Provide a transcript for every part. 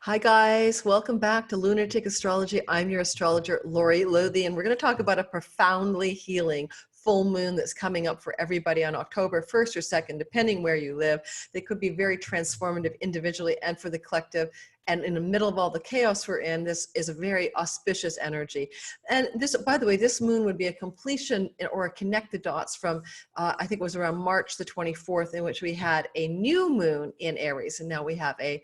Hi guys, welcome back to Lunatic Astrology. I'm your astrologer, Lori Lothy, and we're going to talk about a profoundly healing full moon that's coming up for everybody on October 1st or 2nd, depending where you live. They could be very transformative individually and for the collective. And in the middle of all the chaos we're in, this is a very auspicious energy. And this, by the way, this moon would be a completion or a connect the dots from, I think it was around March the 24th, in which we had a new moon in Aries. And now we have a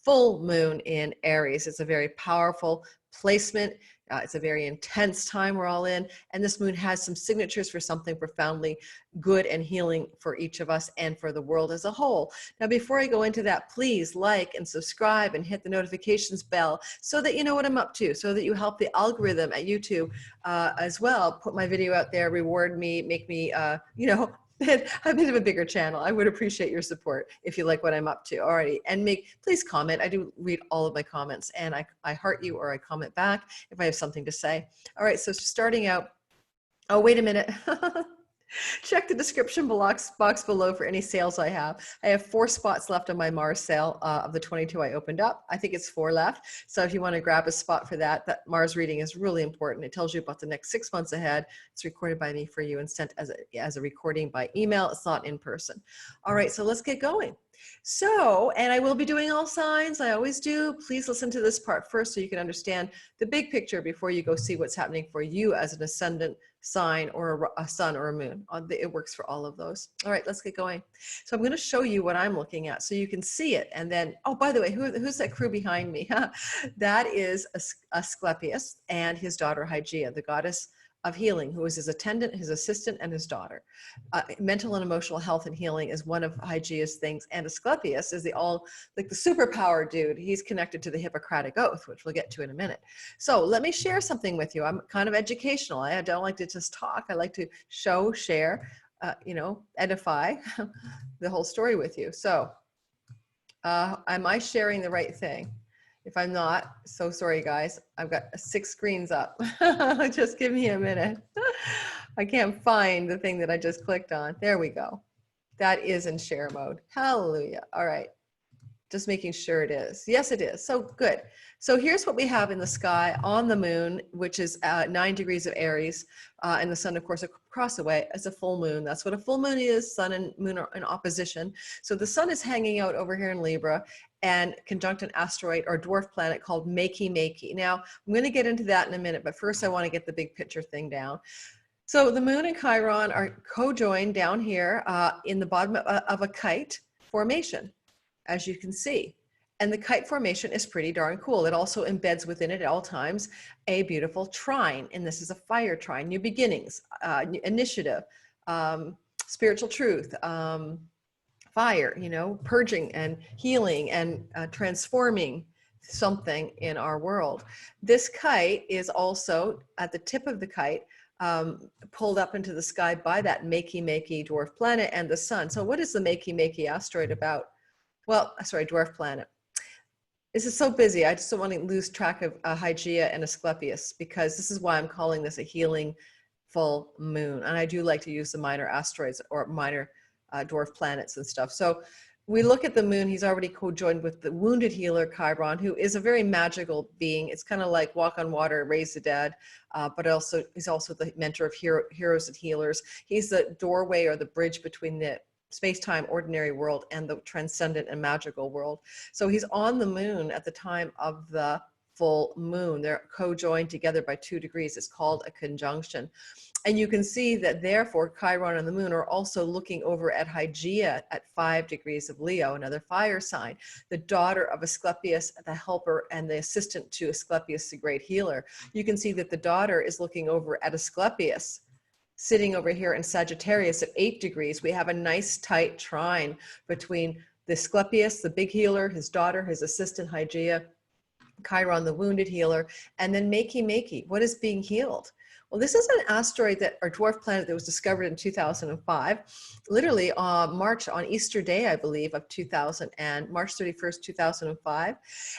full moon in Aries. It's a very powerful placement. It's a very intense time we're all in. And this moon has some signatures for something profoundly good and healing for each of us and for the world as a whole. Now, before I go into that, please like and subscribe and hit the notifications bell so that you know what I'm up to, so that you help the algorithm at YouTube as well. Put my video out there, reward me, make me, a bit of a bigger channel. I would appreciate your support if you like what I'm up to already. And please comment. I do read all of my comments, and I heart you or I comment back if I have something to say. All right, so starting out, oh, wait a minute. Check the description box below for any sales I have. I have 4 spots left on my Mars sale of the 22 I opened up. I think it's 4 left. So if you want to grab a spot for that, that Mars reading is really important. It tells you about the next 6 months ahead. It's recorded by me for you and sent as a recording by email. It's not in person. All right, so let's get going. So, and I will be doing all signs. I always do. Please listen to this part first so you can understand the big picture before you go see what's happening for you as an ascendant sign or a sun or a moon. It works for all of those. All right, let's get going. So I'm going to show you what I'm looking at so you can see it. And then, oh, by the way, who's that crew behind me? That is Asclepius and his daughter Hygieia, the goddess of healing, who is his attendant, his assistant, and his daughter. Mental and emotional health and healing is one of Hygieia's things, and Asclepius is the superpower dude. He's connected to the Hippocratic Oath, which we'll get to in a minute. So let me share something with you. I'm kind of educational. I don't like to just talk. I like to show, share, edify the whole story with you. So am I sharing the right thing? If I'm not, so sorry guys, I've got 6 screens up. Just give me a minute. I can't find the thing that I just clicked on. There we go. That is in share mode. Hallelujah. All right. Just making sure it is. Yes, it is. So good. So here's what we have in the sky on the moon, which is 9 degrees of Aries, and the sun, of course, across away as a full moon. That's what a full moon is. Sun and moon are in opposition. So the sun is hanging out over here in Libra and conjunct an asteroid or dwarf planet called Makey. Now, I'm going to get into that in a minute, but first I want to get the big picture thing down. So the moon and Chiron are co-joined down here in the bottom of a kite formation, as you can see. And the kite formation is pretty darn cool. It also embeds within it at all times a beautiful trine. And this is a fire trine, new beginnings, initiative, spiritual truth, fire, purging and healing and transforming something in our world. This kite is also at the tip of the kite, pulled up into the sky by that Makey dwarf planet and the sun. So what is the Makey asteroid about? Well, sorry, dwarf planet. This is so busy. I just don't want to lose track of Hygieia and Asclepius, because this is why I'm calling this a healing full moon. And I do like to use the minor asteroids or minor dwarf planets and stuff. So we look at the moon. He's already co-joined with the wounded healer Chiron, who is a very magical being. It's kind of like walk on water, raise the dead, but he's also the mentor of heroes and healers. He's the doorway or the bridge between the space-time ordinary world and the transcendent and magical world. So he's on the moon at the time of the full moon. They're co-joined together by 2 degrees. It's called a conjunction. And you can see that therefore Chiron and the moon are also looking over at Hygieia at 5 degrees of Leo, another fire sign, the daughter of Asclepius, the helper and the assistant to Asclepius, the great healer. You can see that the daughter is looking over at Asclepius, sitting over here in Sagittarius at 8 degrees. We have a nice tight trine between the Asclepius, the big healer, his daughter, his assistant Hygieia, Chiron, the wounded healer, and then Makey. What is being healed? Well, this is an asteroid or dwarf planet that was discovered in 2005, literally on Easter Day, I believe, of March 31st, 2005.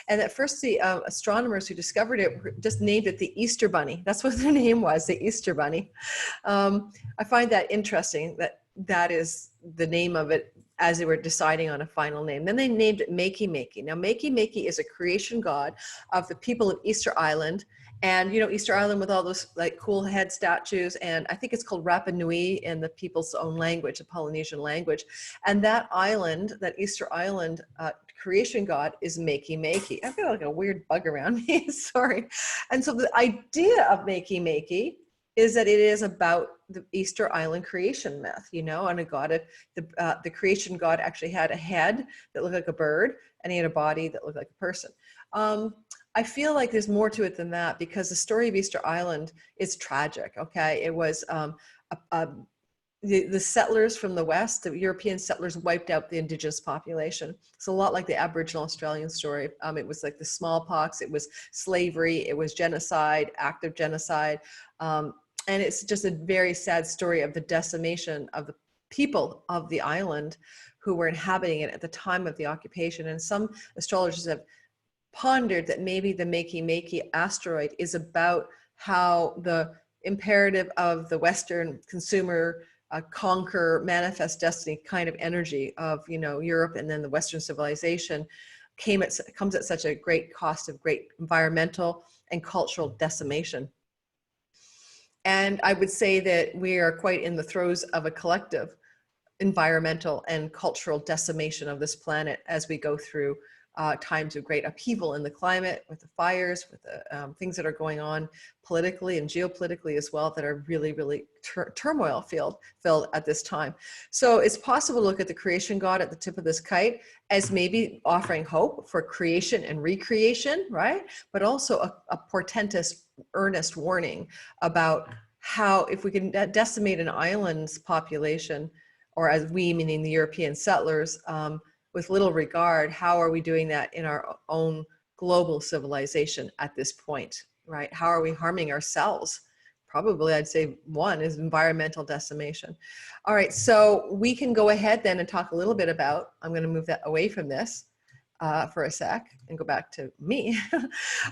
And at first, the astronomers who discovered it just named it the Easter Bunny. That's what their name was, the Easter Bunny. I find that interesting that is the name of it as they were deciding on a final name. Then they named it Makey. Now, Makey is a creation god of the people of Easter Island. And, you know, Easter Island with all those like cool head statues. And I think it's called Rapa Nui in the people's own language, the Polynesian language. And that island, that Easter Island creation god is Makey. I've got like a weird bug around me, sorry. And so the idea of Makey is that it is about the Easter Island creation myth, you know, and a god of the creation god actually had a head that looked like a bird, and he had a body that looked like a person. I feel like there's more to it than that, because the story of Easter Island is tragic. Okay, it was the settlers from the West, the European settlers, wiped out the indigenous population. It's a lot like the Aboriginal Australian story. It was like the smallpox, it was slavery, it was genocide, active genocide. And it's just a very sad story of the decimation of the people of the island who were inhabiting it at the time of the occupation. And some astrologers have pondered that maybe the Makey asteroid is about how the imperative of the Western consumer conquer, manifest destiny kind of energy of, you know, Europe and then the Western civilization comes at such a great cost of great environmental and cultural decimation. And I would say that we are quite in the throes of a collective environmental and cultural decimation of this planet as we go through times of great upheaval in the climate, with the fires, with the things that are going on politically and geopolitically as well, that are really, really turmoil filled at this time. So it's possible to look at the creation god at the tip of this kite as maybe offering hope for creation and recreation, right? But also a portentous, earnest warning about how, if we can decimate an island's population, or as we, meaning the European settlers, with little regard, how are we doing that in our own global civilization at this point, right? How are we harming ourselves? Probably, I'd say one is environmental decimation. All right, so we can go ahead then and talk a little bit about, I'm going to move that away from this for a sec and go back to me,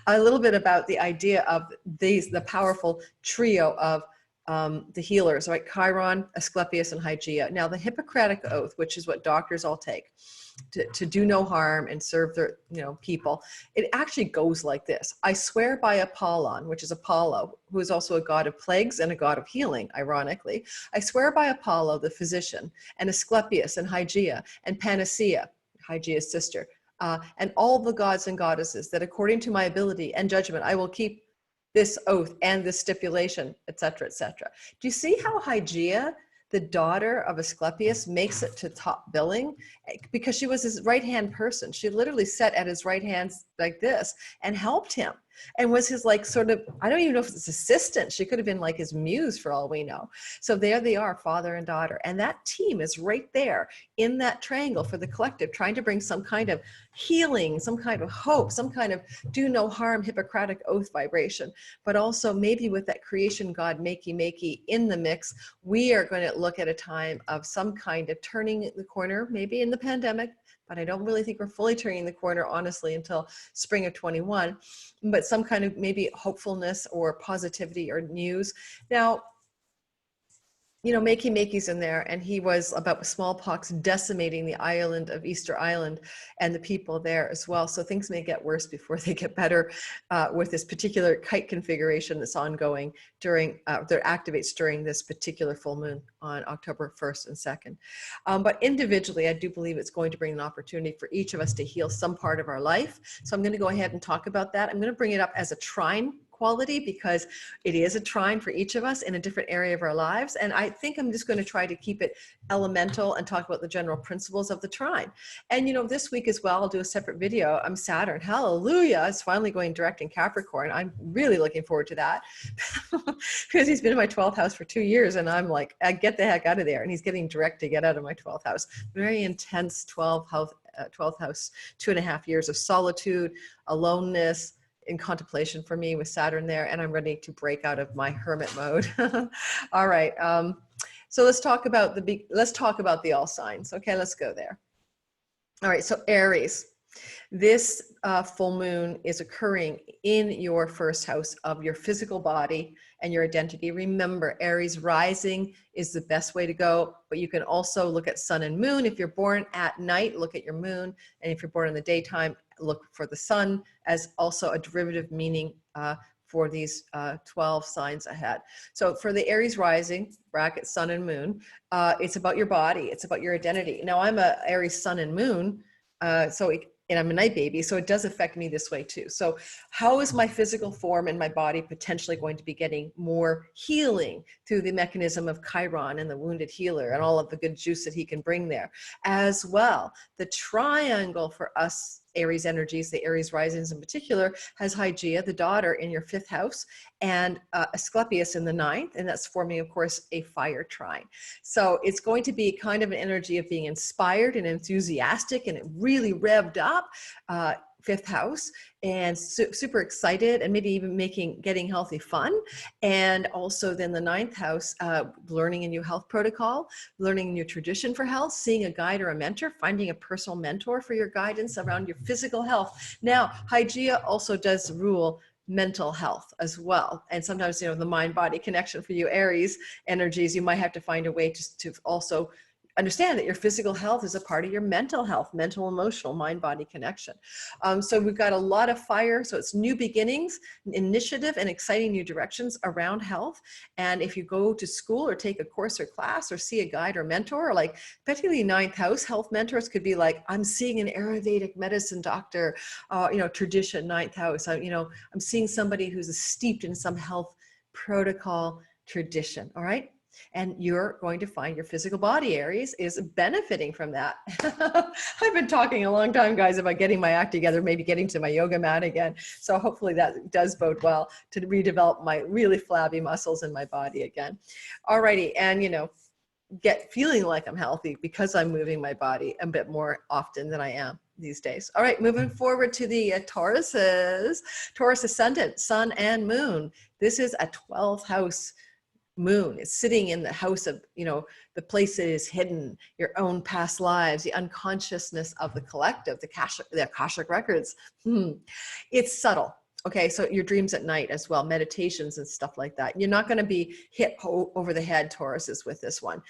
a little bit about the idea of the powerful trio of the healers, right? Chiron, Asclepius, and Hygieia. Now, the Hippocratic Oath, which is what doctors all take, to do no harm and serve their, you know, people, it actually goes like this. I swear by Apollon, which is Apollo, who is also a god of plagues and a god of healing, ironically. I swear by Apollo, the physician, and Asclepius and Hygieia and Panacea, Hygieia's sister, and all the gods and goddesses, that according to my ability and judgment, I will keep this oath and this stipulation, etc., etc. Do you see how Hygieia, the daughter of Asclepius, makes it to top billing? Because she was his right-hand person. She literally sat at his right hand like this and helped him, and was his, like, sort of, I don't even know if it's assistant. She could have been like his muse for all we know. So there they are, father and daughter. And that team is right there in that triangle for the collective, trying to bring some kind of healing, some kind of hope, some kind of do no harm Hippocratic Oath vibration. But also maybe with that creation god Makey in the mix, we are going to look at a time of some kind of turning the corner, maybe in the pandemic, but I don't really think we're fully turning the corner, honestly, until spring of 21, but some kind of maybe hopefulness or positivity or news. Now, you know, Makey's in there, and he was about smallpox decimating the island of Easter Island and the people there as well. So things may get worse before they get better with this particular kite configuration that's ongoing during, that activates during this particular full moon on October 1st and 2nd. But individually, I do believe it's going to bring an opportunity for each of us to heal some part of our life. So I'm going to go ahead and talk about that. I'm going to bring it up as a trine quality, because it is a trine for each of us in a different area of our lives. And I think I'm just going to try to keep it elemental and talk about the general principles of the trine. And, you know, this week as well, I'll do a separate video. I'm Saturn, hallelujah, it's finally going direct in Capricorn. I'm really looking forward to that because he's been in my 12th house for 2 years, and I'm like, I get the heck out of there. And he's getting direct to get out of my 12th house. Very intense 12th house, 2.5 years of solitude, aloneness, in contemplation for me with Saturn there, and I'm ready to break out of my hermit mode. All right, so let's talk about the all signs. Okay, let's go there. All right, so Aries. This full moon is occurring in your first house of your physical body and your identity. Remember, Aries rising is the best way to go, but you can also look at sun and moon. If you're born at night, look at your moon. And if you're born in the daytime, look for the sun as also a derivative meaning for these 12 signs ahead. So for the Aries rising, bracket sun and moon, it's about your body. It's about your identity. Now I'm a Aries sun and moon, and I'm a night baby, so it does affect me this way too. So how is my physical form and my body potentially going to be getting more healing through the mechanism of Chiron and the wounded healer and all of the good juice that he can bring there? As well, the triangle for us Aries energies, the Aries risings in particular, has Hygieia, the daughter, in your 5th house, and Asclepius in the 9th, and that's forming, of course, a fire trine. So it's going to be kind of an energy of being inspired and enthusiastic and really revved up, 5th house, and super excited, and maybe even getting healthy fun. And also then the 9th house, learning a new health protocol, learning a new tradition for health, seeing a guide or a mentor, finding a personal mentor for your guidance around your physical health. Now, Hygieia also does rule mental health as well. And sometimes, the mind-body connection for you Aries energies, you might have to find a way to also understand that your physical health is a part of your mental health, mental, emotional, mind-body connection. So we've got a lot of fire. So it's new beginnings, initiative, and exciting new directions around health. And if you go to school or take a course or class or see a guide or mentor, or like particularly 9th house health mentors could be like, I'm seeing an Ayurvedic medicine doctor, tradition, 9th house. I'm seeing somebody who's steeped in some health protocol tradition. All right. And you're going to find your physical body, Aries, is benefiting from that. I've been talking a long time, guys, about getting my act together, maybe getting to my yoga mat again. So hopefully that does bode well to redevelop my really flabby muscles in my body again. Alrighty, and get feeling like I'm healthy because I'm moving my body a bit more often than I am these days. All right, moving forward to the Tauruses. Taurus ascendant, sun and moon. This is a 12th house moon. It's sitting in the house of, the place that is hidden, your own past lives, the unconsciousness of the collective, the Akashic records. It's subtle. Okay, so your dreams at night as well, meditations and stuff like that. You're not going to be hit over the head, Tauruses, with this one.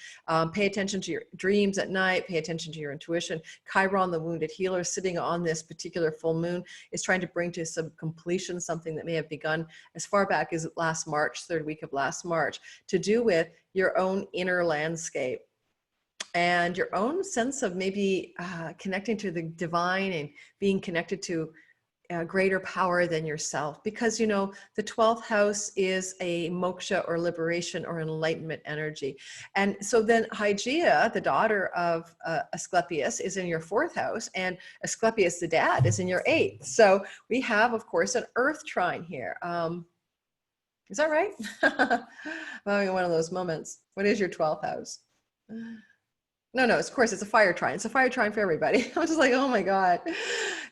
Pay attention to your dreams at night. Pay attention to your intuition. Chiron, the wounded healer, sitting on this particular full moon, is trying to bring to some completion something that may have begun as far back as last March, 3rd week of last March, to do with your own inner landscape and your own sense of maybe connecting to the divine and being connected to greater power than yourself, because the 12th house is a moksha or liberation or enlightenment energy. And so then Hygieia, the daughter of Asclepius, is in your 4th house, and Asclepius, the dad, is in your 8th. So we have, of course, an earth trine here. Is that right? Well, one of those moments. What is your 12th house? No, of course, it's a fire trine. It's a fire trine for everybody. I was just like, oh my God,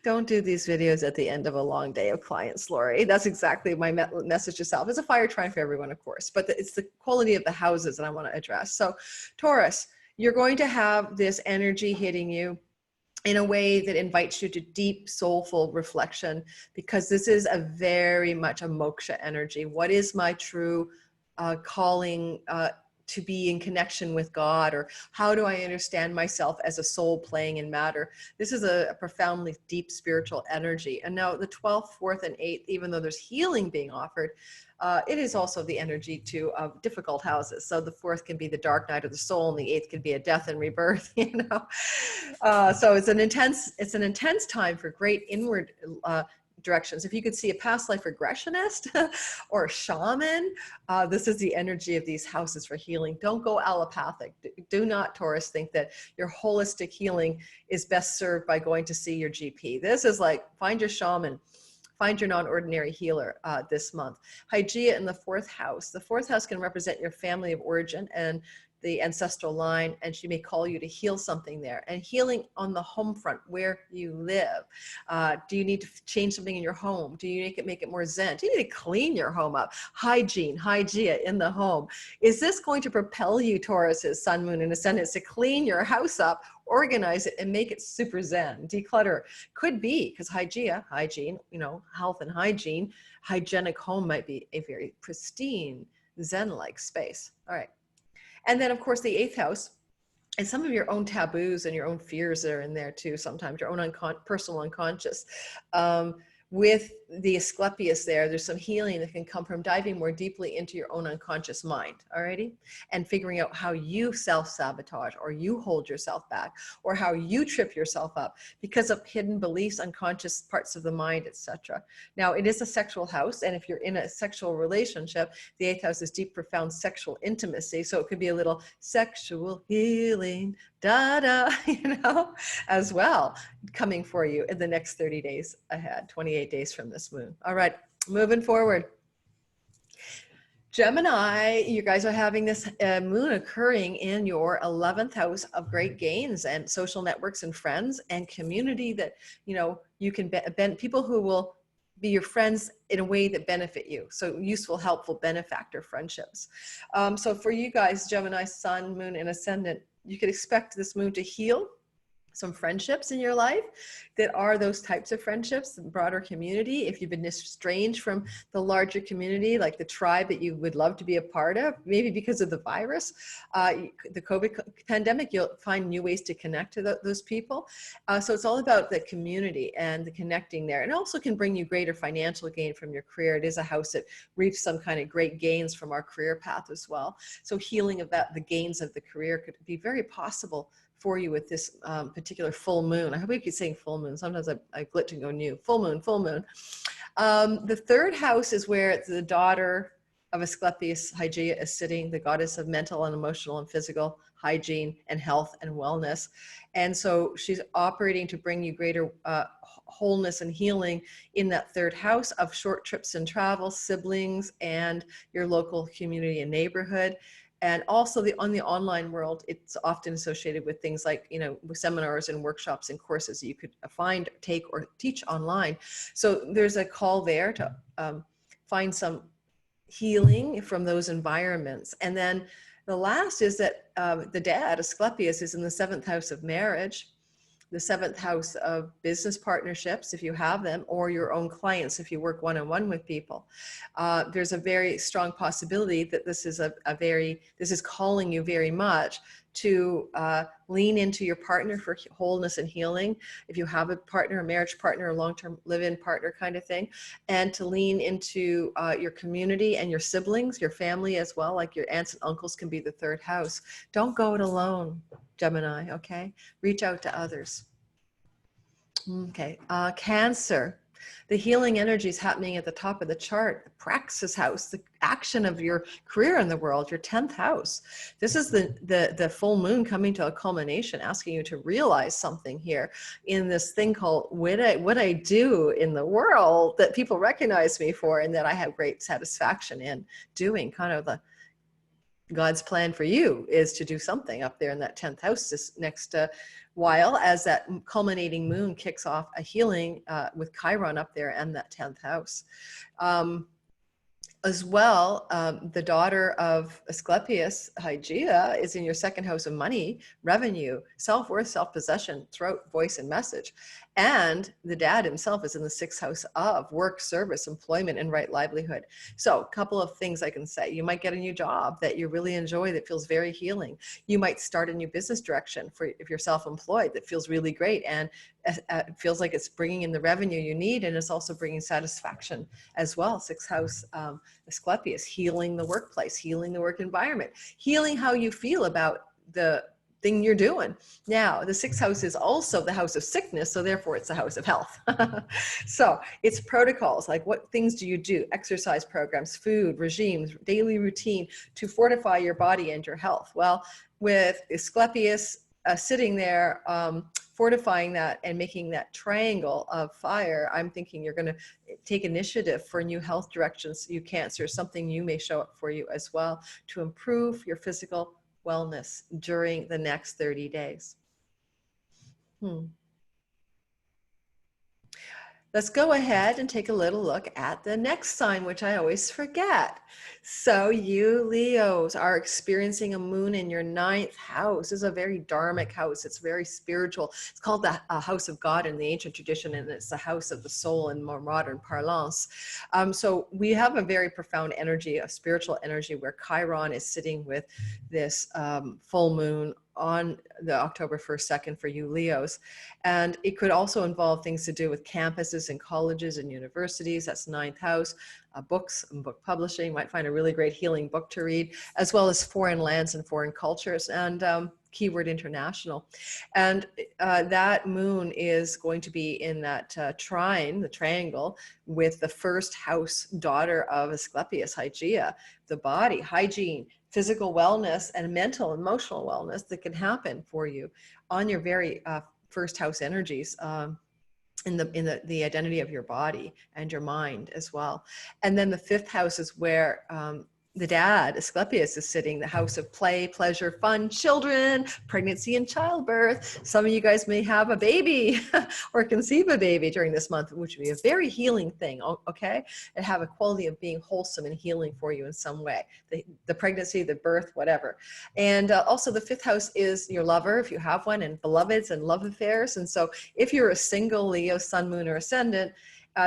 don't do these videos at the end of a long day of clients, Lori. That's exactly my message to self. It's a fire trine for everyone, of course, but it's the quality of the houses that I want to address. So Taurus, you're going to have this energy hitting you in a way that invites you to deep, soulful reflection, because this is a very much a moksha energy. What is my true calling to be in connection with God, or how do I understand myself as a soul playing in matter? This is a profoundly deep spiritual energy. And now the 12th, 4th, and 8th, even though there's healing being offered, it is also the energy too of difficult houses. So the 4th can be the dark night of the soul, and the 8th can be a death and rebirth. So it's an intense time for great inward directions. If you could see a past life regressionist or a shaman, this is the energy of these houses for healing. Don't go allopathic. Do not, Taurus, think that your holistic healing is best served by going to see your GP. This is like, find your shaman, find your non-ordinary healer this month. Hygieia in the 4th house. The 4th house can represent your family of origin, and the ancestral line, and she may call you to heal something there. And healing on the home front, where you live. Do you need to change something in your home? Do you make it more zen? Do you need to clean your home up? Hygiene, Hygieia in the home. Is this going to propel you, Taurus's sun, moon, and ascendants, to clean your house up, organize it, and make it super zen? Declutter could be, because Hygieia, hygiene, you know, health and hygiene, hygienic home might be a very pristine, zen-like space. All right. And then, of course, the 8th house, and some of your own taboos and your own fears are in there too, sometimes your own personal unconscious. With the Asclepius there's some healing that can come from diving more deeply into your own unconscious mind, alrighty? And figuring out how you self-sabotage, or you hold yourself back, or how you trip yourself up because of hidden beliefs, unconscious parts of the mind, etc. Now, it is a sexual house, and if you're in a sexual relationship, the 8th house is deep, profound sexual intimacy, so it could be a little sexual healing, you know, as well, coming for you in the next 30 days ahead, 28 days from this moon. All right, moving forward. Gemini, you guys are having this moon occurring in your 11th house of great gains and social networks and friends and community that, you know, you can people who will be your friends in a way that benefit you. So useful, helpful, benefactor friendships. So for you guys, Gemini, sun, moon, and ascendant, you could expect this moon to heal some friendships in your life that are those types of friendships, broader community. If you've been estranged from the larger community, like the tribe that you would love to be a part of, maybe because of the virus, the COVID pandemic, you'll find new ways to connect to those people. So it's all about the community and the connecting there. And also can bring you greater financial gain from your career. It is a house that reaps some kind of great gains from our career path as well. So healing of that, the gains of the career could be very possible for you with this particular full moon. I hope we keep saying full moon. Sometimes I glitch and go new. Full moon, full moon. The 3rd house is where the daughter of Asclepius, Hygieia, is sitting, the goddess of mental and emotional and physical hygiene and health and wellness. And so she's operating to bring you greater wholeness and healing in that 3rd house of short trips and travel, siblings, and your local community and neighborhood. And also on the online world, it's often associated with things like, you know, seminars and workshops and courses that you could find, take, or teach online. So there's a call there to find some healing from those environments. And then the last is that the dad, Asclepius, is in the 7th house of marriage, the 7th house of business partnerships, if you have them, or your own clients, if you work one-on-one with people. There's a very strong possibility that this is this is calling you very much to lean into your partner for wholeness and healing. If you have a partner, a marriage partner, a long-term live-in partner kind of thing, and to lean into your community and your siblings, your family as well, like your aunts and uncles can be the 3rd house. Don't go it alone, Gemini, okay? Reach out to others. Okay, Cancer. The healing energy is happening at the top of the chart, the praxis house, the action of your career in the world, your 10th house. This is the full moon coming to a culmination, asking you to realize something here in this thing called what I do in the world that people recognize me for and that I have great satisfaction in doing. Kind of the God's plan for you is to do something up there in that 10th house this next while, as that culminating moon kicks off a healing with Chiron up there and that 10th house. As well, the daughter of Asclepius, Hygieia, is in your 2nd house of money, revenue, self-worth, self-possession, throat, voice, and message. And the dad himself is in the 6th house of work, service, employment, and right livelihood. So a couple of things I can say. You might get a new job that you really enjoy that feels very healing. You might start a new business direction if you're self-employed that feels really great and it feels like it's bringing in the revenue you need, and it's also bringing satisfaction as well. 6th house Asclepius, healing the workplace, healing the work environment, healing how you feel about the thing you're doing. Now, the 6th house is also the house of sickness, so therefore it's a house of health. So it's protocols, like what things do you do? Exercise programs, food, regimes, daily routine to fortify your body and your health. Well, with Asclepius sitting there, fortifying that and making that triangle of fire, I'm thinking you're going to take initiative for new health directions. You Cancer, something new may show up for you as well to improve your physical, wellness during the next 30 days. Let's go ahead and take a little look at the next sign, which I always forget. So you Leos are experiencing a moon in your 9th house. This is a very dharmic house. It's very spiritual. It's called the house of God in the ancient tradition, and it's the house of the soul in more modern parlance. So we have a very profound energy, a spiritual energy, where Chiron is sitting with this full moon on the October 1st, 2nd for you Leos. And it could also involve things to do with campuses and colleges and universities. That's 9th house, books and book publishing. Might find a really great healing book to read, as well as foreign lands and foreign cultures, and keyword international. And that moon is going to be in that trine, the triangle, with the 1st house daughter of Asclepius, Hygieia, the body, hygiene, physical wellness, and mental, emotional wellness that can happen for you on your very 1st house energies, in the identity of your body and your mind as well. And then the 5th house is where the dad, Asclepius, is sitting, the house of play, pleasure, fun, children, pregnancy, and childbirth. Some of you guys may have a baby or conceive a baby during this month, which would be a very healing thing, okay? And have a quality of being wholesome and healing for you in some way. The pregnancy, the birth, whatever. And also the 5th house is your lover, if you have one, and beloveds and love affairs. And so if you're a single Leo, sun, moon, or ascendant,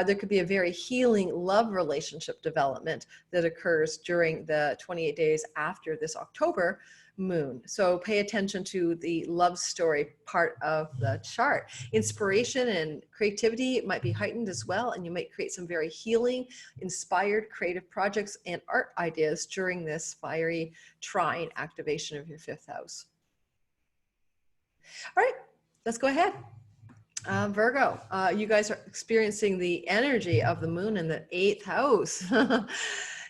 there could be a very healing love relationship development that occurs during the 28 days after this October moon. So pay attention to the love story part of the chart. Inspiration and creativity might be heightened as well, and you might create some very healing, inspired creative projects and art ideas during this fiery trine activation of your 5th house. All right, let's go ahead. Virgo, you guys are experiencing the energy of the moon in the 8th house.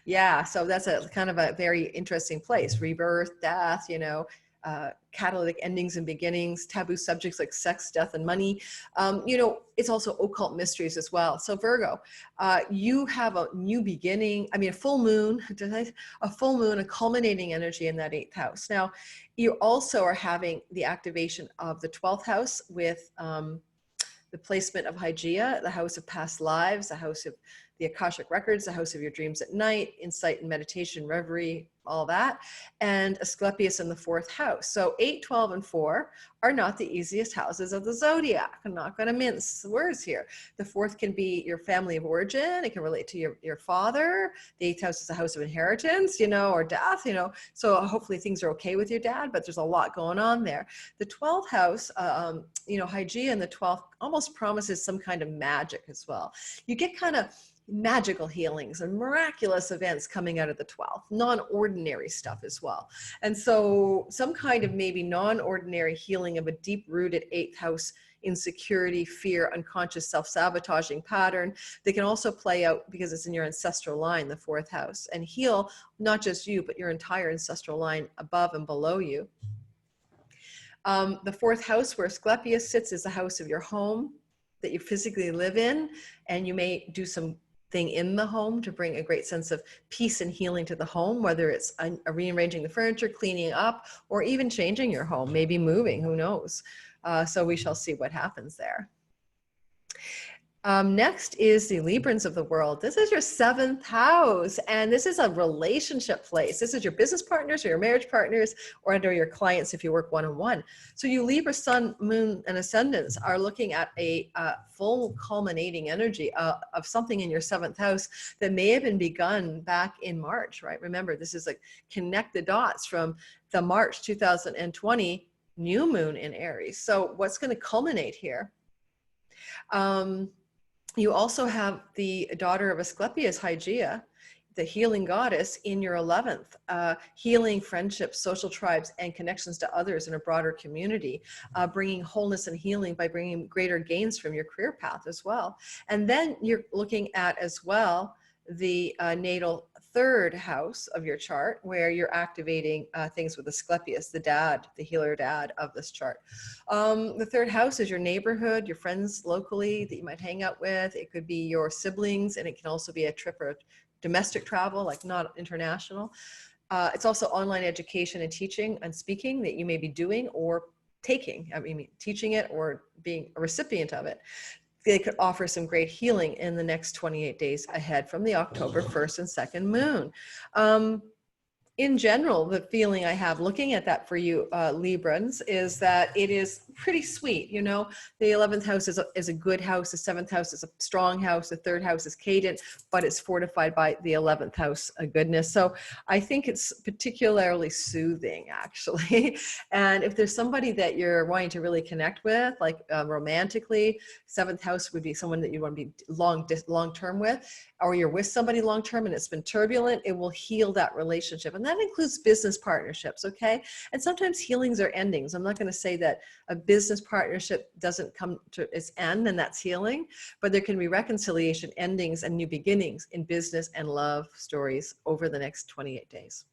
Yeah, so that's a kind of a very interesting place. Rebirth, death, you know, catalytic endings and beginnings, taboo subjects like sex, death, and money. You know, it's also occult mysteries as well. So Virgo, you have a new beginning. I mean, a full moon, a culminating energy in that 8th house. Now, you also are having the activation of the 12th house with the placement of Hygieia, the house of past lives, the house of the Akashic records, the house of your dreams at night, insight and meditation, reverie, all that, and Asclepius in the 4th house. So 8, 12, and 4 are not the easiest houses of the zodiac. I'm not going to mince words here. The 4th can be your family of origin. It can relate to your father. The 8th house is a house of inheritance, you know, or death, you know. So hopefully things are okay with your dad, but there's a lot going on there. The 12th house, you know, Hygieia in the 12th almost promises some kind of magic as well. You get kind of magical healings and miraculous events coming out of the 12th, non-ordinary stuff as well. And so some kind of maybe non-ordinary healing of a deep-rooted 8th house insecurity, fear, unconscious self-sabotaging pattern that can also play out because it's in your ancestral line, the 4th house, and heal not just you, but your entire ancestral line above and below you. The 4th house where Asclepius sits is the house of your home that you physically live in, and you may do some thing in the home to bring a great sense of peace and healing to the home, whether it's rearranging the furniture, cleaning up, or even changing your home, maybe moving, who knows. So we shall see what happens there. Next is the Librans of the world. This is your 7th house, and this is a relationship place. This is your business partners or your marriage partners, or under your clients if you work one-on-one. So you Libra, sun, moon, and ascendants are looking at a full culminating energy of something in your 7th house that may have been begun back in March, right? Remember, this is like connect the dots from the March 2020 new moon in Aries. So what's going to culminate here? You also have the daughter of Asclepius, Hygieia, the healing goddess, in your 11th, healing friendships, social tribes, and connections to others in a broader community, bringing wholeness and healing by bringing greater gains from your career path as well. And then you're looking at as well the natal 3rd house of your chart, where you're activating things with Asclepius, the dad, the healer dad of this chart. The 3rd house is your neighborhood, your friends locally that you might hang out with. It could be your siblings, and it can also be a trip or domestic travel, like not international. It's also online education and teaching and speaking that you may be doing or taking. I mean, teaching it or being a recipient of it. They could offer some great healing in the next 28 days ahead from the October 1st and 2nd moon. In general, the feeling I have looking at that for you Librans is that it is pretty sweet. You know, the 11th house is a good house. The 7th house is a strong house. The 3rd house is cadent, but it's fortified by the 11th house goodness. So I think it's particularly soothing, actually. And if there's somebody that you're wanting to really connect with, like romantically, 7th house would be someone that you want to be long term with, or you're with somebody long term and it's been turbulent, it will heal that relationship. And that includes business partnerships, okay? And sometimes healings are endings. I'm not going to say that a business partnership doesn't come to its end and that's healing, but there can be reconciliation, endings, and new beginnings in business and love stories over the next 28 days.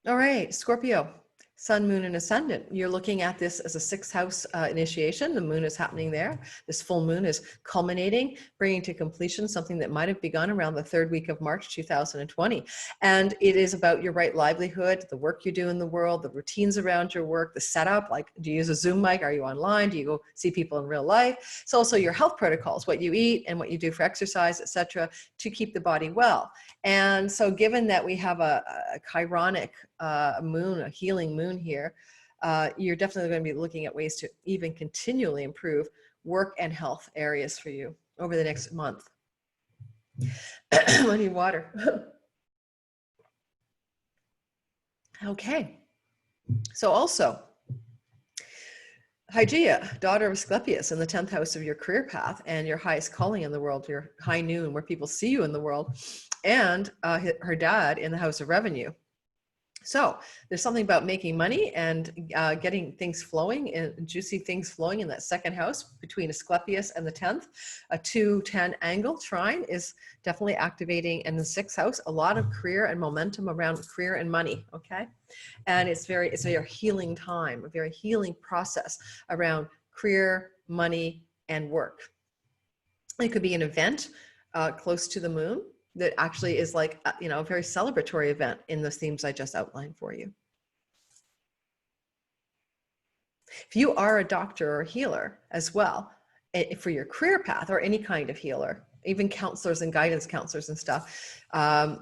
All right, Scorpio. Sun, moon, and ascendant. You're looking at this as a 6th house initiation. The moon is happening there. This full moon is culminating, bringing to completion something that might have begun around the 3rd week of March 2020. And it is about your right livelihood, the work you do in the world, the routines around your work, the setup, like do you use a Zoom mic? Are you online? Do you go see people in real life? It's also your health protocols, what you eat and what you do for exercise, etc., to keep the body well. And so given that we have a Chironic moon, a healing moon here, you're definitely going to be looking at ways to even continually improve work and health areas for you over the next month. I need water. Okay. So also, Hygieia, daughter of Asclepius, in the 10th house of your career path and your highest calling in the world, your high noon, where people see you in the world, and her dad in the house of revenue. So there's something about making money and getting things flowing and juicy things flowing in that 2nd house between Asclepius and the 10th. A 2-10 angle trine is definitely activating in the 6th house, a lot of career and momentum around career and money. Okay. And it's a healing time, a very healing process around career, money, and work. It could be an event close to the moon that actually is like, you know, a very celebratory event in the themes I just outlined for you. If you are a doctor or a healer as well, for your career path or any kind of healer, even counselors and guidance counselors and stuff,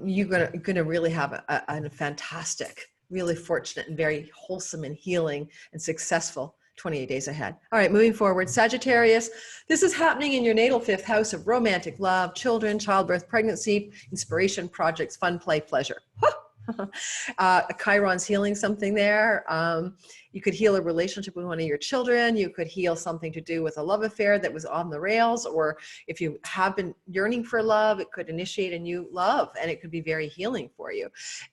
you're gonna really have a fantastic, really fortunate and very wholesome and healing and successful 28 days ahead. All right, moving forward, Sagittarius. This is happening in your natal 5th house of romantic love, children, childbirth, pregnancy, inspiration, projects, fun, play, pleasure. Chiron's healing something there. You could heal a relationship with one of your children. You could heal something to do with a love affair that was on the rails, or if you have been yearning for love, it could initiate a new love and it could be very healing for you.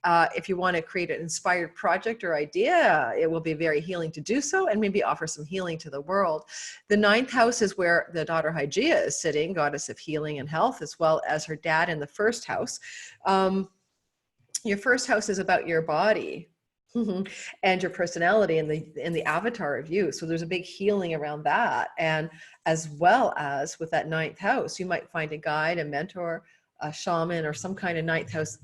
If you want to create an inspired project or idea, it will be very healing to do so and maybe offer some healing to the world. The 9th house is where the daughter Hygieia is sitting, goddess of healing and health, as well as her dad in the 1st house. Your 1st house is about your body and your personality and the avatar of you. So there's a big healing around that. And as well as with that 9th house, you might find a guide, a mentor, a shaman, or some kind of 9th house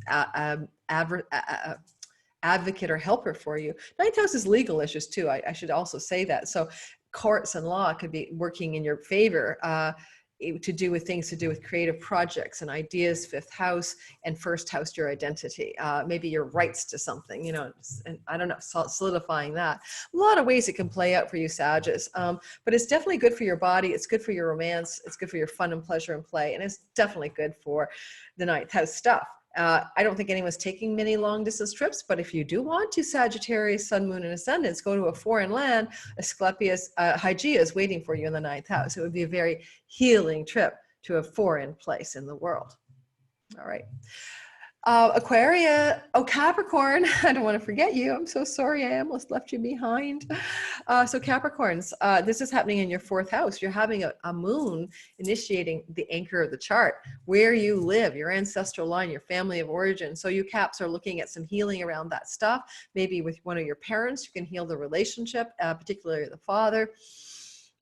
advocate or helper for you. 9th house is legal issues too. I should also say that. So courts and law could be working in your favor. To do with things to do with creative projects and ideas, 5th house, and 1st house, your identity, maybe your rights to something, you know, and I don't know, solidifying that. A lot of ways it can play out for you, Sagittarius, but it's definitely good for your body. It's good for your romance. It's good for your fun and pleasure and play. And it's definitely good for the 9th house stuff. I don't think anyone's taking many long distance trips, but if you do want to, Sagittarius, Sun, Moon, and Ascendants, go to a foreign land, Asclepius, Hygieia is waiting for you in the 9th house. It would be a very healing trip to a foreign place in the world. All right. Capricorn, I don't want to forget you. I'm so sorry. I almost left you behind. So Capricorns, this is happening in your 4th house. You're having a moon initiating the anchor of the chart, where you live, your ancestral line, your family of origin. So you Caps are looking at some healing around that stuff. Maybe with one of your parents, you can heal the relationship, particularly the father.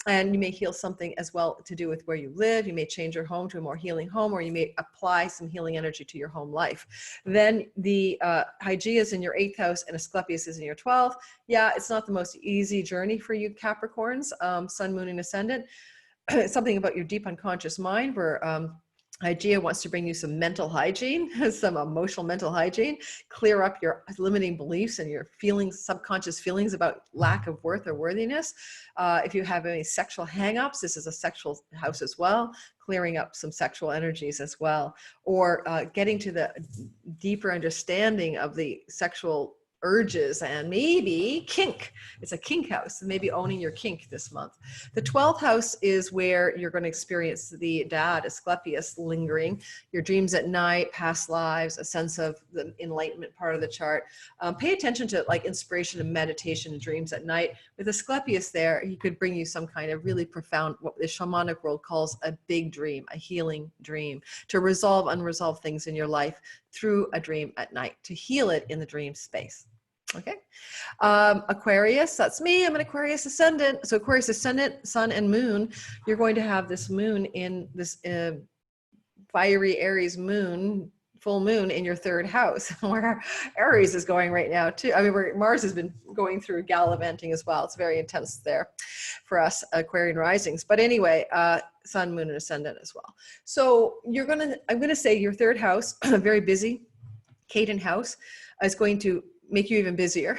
And you may heal something as well to do with where you live. You may change your home to a more healing home, or you may apply some healing energy to your home life. Then the Hygieia is in your 8th house and Asclepius is in your 12th. Yeah, it's not the most easy journey for you Capricorns, Sun, Moon, and Ascendant. Something about your deep unconscious mind where Hygieia wants to bring you some mental hygiene, some emotional mental hygiene, clear up your limiting beliefs and your feelings, subconscious feelings about lack of worth or worthiness. If you have any sexual hangups, this is a sexual house as well, clearing up some sexual energies as well, or getting to the deeper understanding of the sexual urges and maybe kink. It's a kink house, maybe owning your kink this month. The 12th house is where you're going to experience the dad, Asclepius, lingering, your dreams at night, past lives, a sense of the enlightenment part of the chart. Pay attention to like inspiration and meditation and dreams at night. With Asclepius there, he could bring you some kind of really profound, what the shamanic world calls a big dream, a healing dream, to resolve unresolved things in your life through a dream at night, to heal it in the dream space. Okay. Aquarius, that's me. I'm an Aquarius ascendant. So Aquarius ascendant, sun and moon, you're going to have this moon in this fiery Aries moon, full moon in your 3rd house, where Aries is going right now too. I mean, where Mars has been going through gallivanting as well. It's very intense there for us Aquarian risings. But anyway, sun, moon, and ascendant as well. So I'm going to say your 3rd house, very busy, Cadent house, is going to make you even busier.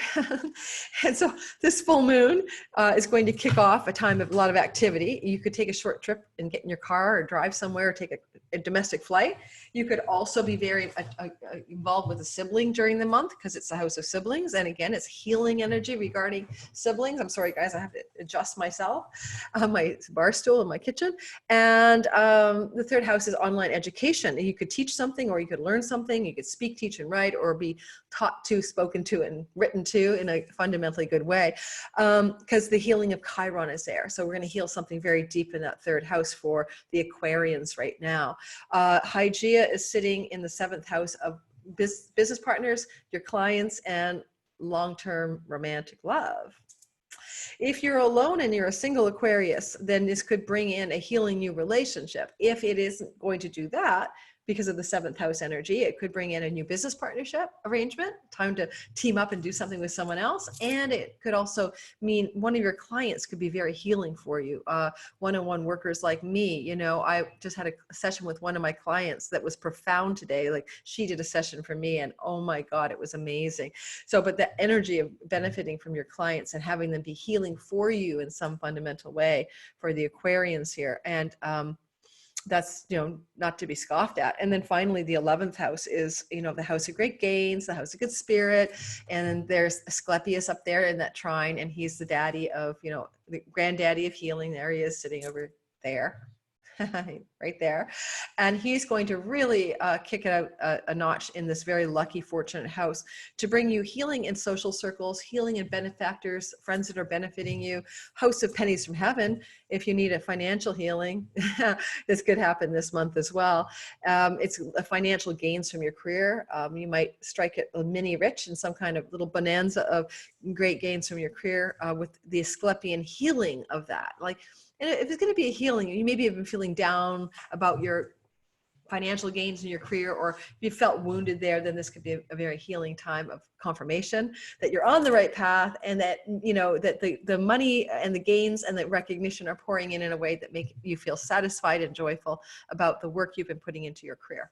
And so this full moon is going to kick off a time of a lot of activity. You could take a short trip and get in your car or drive somewhere, or take a domestic flight. You could also be very involved with a sibling during the month, because it's the house of siblings. And again, it's healing energy regarding siblings. I'm sorry, guys, I have to adjust myself on my bar stool in my kitchen. And the 3rd house is online education. You could teach something, or you could learn something. You could speak, teach, and write, or be taught to, spoken to, and written to in a fundamentally good way, because the healing of Chiron is there. So we're going to heal something very deep in that 3rd house for the Aquarians right now. Hygieia is sitting in the 7th house of business partners, your clients, and long-term romantic love. If you're alone and you're a single Aquarius, then this could bring in a healing new relationship. If it isn't going to do that, because of the 7th house energy, it could bring in a new business partnership arrangement, time to team up and do something with someone else. And it could also mean one of your clients could be very healing for you. One-on-one workers like me, you know, I just had a session with one of my clients that was profound today. Like, she did a session for me, and oh my God, it was amazing. So, but the energy of benefiting from your clients and having them be healing for you in some fundamental way for the Aquarians here. And, that's, you know, not to be scoffed at. And then finally, the 11th house is, you know, the house of great gains, the house of good spirit. And then there's Asclepius up there in that trine, and he's the daddy of, you know, the granddaddy of healing. There he is, sitting over there. Right there. And he's going to really kick it out a notch in this very lucky, fortunate house to bring you healing in social circles, healing in benefactors, friends that are benefiting you, host of pennies from heaven. If you need a financial healing, this could happen this month as well. It's a financial gains from your career. You might strike it a mini rich in some kind of little bonanza of great gains from your career with the Asclepian healing of that. Like, and if it's going to be a healing, you maybe have been feeling down about your financial gains in your career, or if you felt wounded there, then this could be a very healing time of confirmation that you're on the right path, and that, you know, that the money and the gains and the recognition are pouring in a way that make you feel satisfied and joyful about the work you've been putting into your career.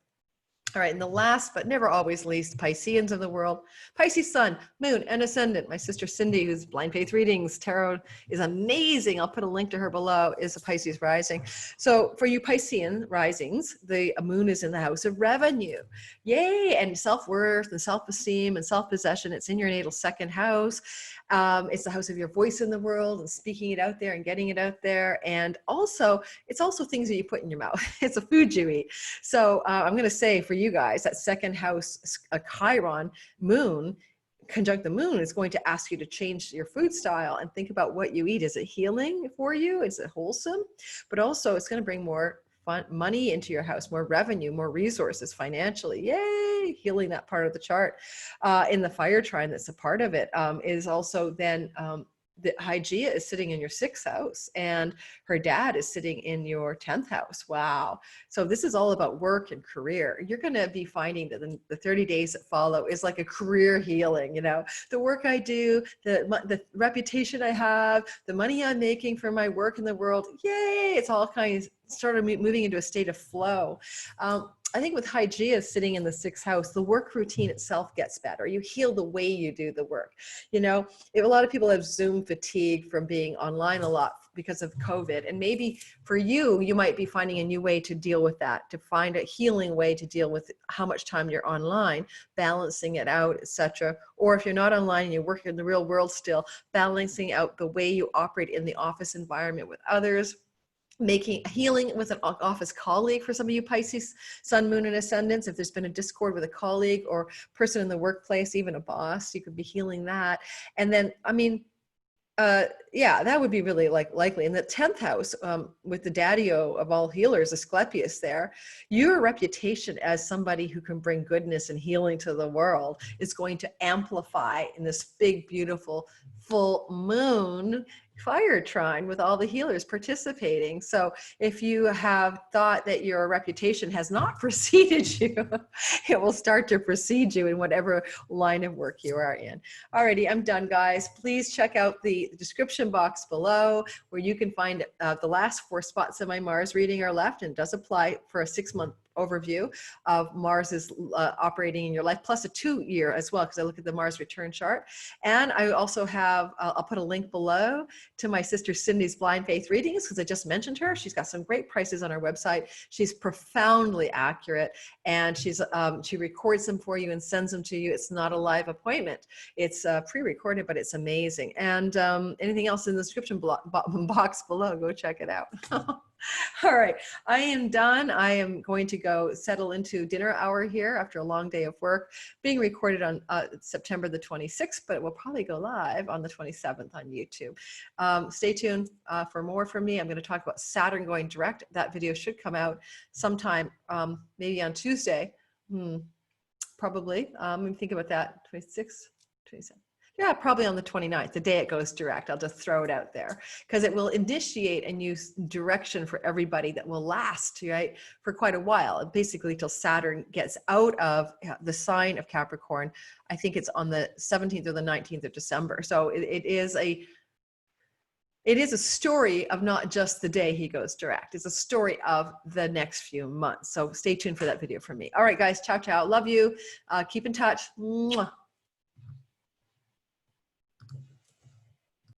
All right, and the last but never always least, Pisceans of the world, Pisces sun, moon, and ascendant. My sister Cindy, who's Blind Faith Readings, tarot, is amazing. I'll put a link to her below, is a Pisces rising. So for you Piscean risings, the moon is in the house of revenue. Yay, and self-worth and self-esteem and self-possession. It's in your natal 2nd house. It's the house of your voice in the world and speaking it out there and getting it out there. And also, it's also things that you put in your mouth. It's a food you eat. So I'm going to say for you guys, that 2nd house, a Chiron moon conjunct the moon is going to ask you to change your food style and think about what you eat. Is it healing for you? Is it wholesome? But also, it's going to bring more money into your house, more revenue, more resources financially. Yay, healing that part of the chart. In the fire trine, that's a part of it, is also then the Hygieia is sitting in your 6th house and her dad is sitting in your 10th house. Wow. So this is all about work and career. You're going to be finding that the 30 days that follow is like a career healing, you know, the work I do, the reputation I have, the money I'm making for my work in the world. Yay. It's all kind of started moving into a state of flow. I think with Hygieia sitting in the 6th house, the work routine itself gets better. You heal the way you do the work. You know, if a lot of people have Zoom fatigue from being online a lot because of COVID, and maybe for you, you might be finding a new way to deal with that, to find a healing way to deal with how much time you're online, balancing it out, etc. Or if you're not online and you're working in the real world still, balancing out the way you operate in the office environment with others, making healing with an office colleague for some of you Pisces, sun, moon, and ascendants. If there's been a discord with a colleague or person in the workplace, even a boss, you could be healing that. And then, I mean, yeah, that would be really likely. In the 10th house, with the daddy-o of all healers, Asclepius there, your reputation as somebody who can bring goodness and healing to the world is going to amplify in this big, beautiful, full moon fire trine with all the healers participating. So if you have thought that your reputation has not preceded you, it will start to precede you in whatever line of work you are in. Alrighty, I'm done, guys. Please check out the description box below where you can find the last 4 spots of my Mars reading are left, and it does apply for a 6-month overview of Mars's operating in your life, plus a 2-year as well, because I look at the Mars return chart. And I also have, I'll put a link below to my sister Cindy's blind faith readings, because I just mentioned her. She's got some great prices on our website. She's profoundly accurate, and she records them for you and sends them to you. It's not a live appointment. It's pre-recorded, but it's amazing. And anything else in the description box below, go check it out. All right, I am done. I am going to go settle into dinner hour here after a long day of work, being recorded on September the 26th, but it will probably go live on the 27th on YouTube. Stay tuned for more from me. I'm going to talk about Saturn going direct. That video should come out sometime, maybe on Tuesday, probably. Let me think about that, 26th, 27th. Yeah, probably on the 29th, the day it goes direct. I'll just throw it out there because it will initiate a new direction for everybody that will last, right, for quite a while, basically till Saturn gets out of the sign of Capricorn. I think it's on the 17th or the 19th of December. So it is a story of not just the day he goes direct. It's a story of the next few months. So stay tuned for that video from me. All right, guys, ciao, ciao. Love you. Keep in touch. Mwah.